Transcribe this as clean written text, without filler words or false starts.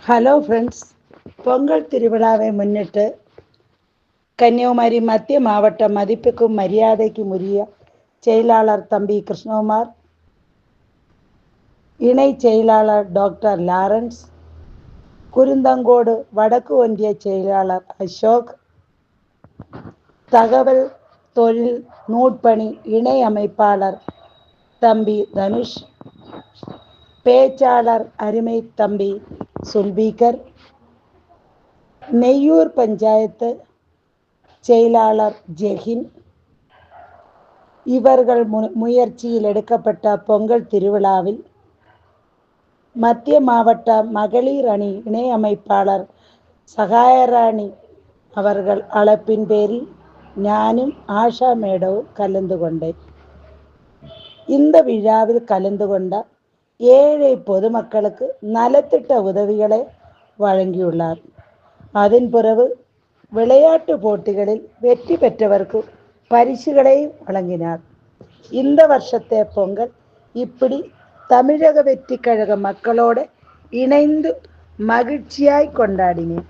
Hello friends, Pongal திருவிழாவை முன்னிட்டு கன்னியாகுமரி மத்திய மாவட்ட மதிப்புக்கும் மரியாதைக்கும் உரிய செயலாளர் தம்பி கிருஷ்ணகுமார், இணை செயலாளர் டாக்டர் லாரன்ஸ், குருந்தங்கோடு வடக்கு ஒன்றிய செயலாளர் அசோக், தகவல் தொழில் நூட்பணி இணை அமைப்பாளர் தம்பி தனுஷ், பேச்சாளர் அருமை தம்பி சுல்பீகர், நெய்யூர் பஞ்சாயத்து செயலாளர் ஜெகின், இவர்கள் முயற்சியில் எடுக்கப்பட்ட பொங்கல் திருவிழாவில் மத்திய மாவட்ட மகளிர் அணி இணை அமைப்பாளர் சகாயராணி அவர்கள் அழைப்பின் பேரில் ഞാനും ஆஷா மேடவும் கலந்து கொண்டேன். இந்த விழாவில் கலந்து கொண்ட ஏழை பொதுமக்களுக்கு நலத்திட்ட உதவிகளை வழங்கியுள்ளார். அதன் பிறகு விளையாட்டு போட்டிகளில் வெற்றி பெற்றவருக்கு பரிசுகளை வழங்கினார். இந்த வருஷത്തെ பொங்கல் இப்படி தமிழக வெற்றி கழக மக்களோடு இணைந்து மகிழ்ச்சியாய் கொண்டாடினேன்.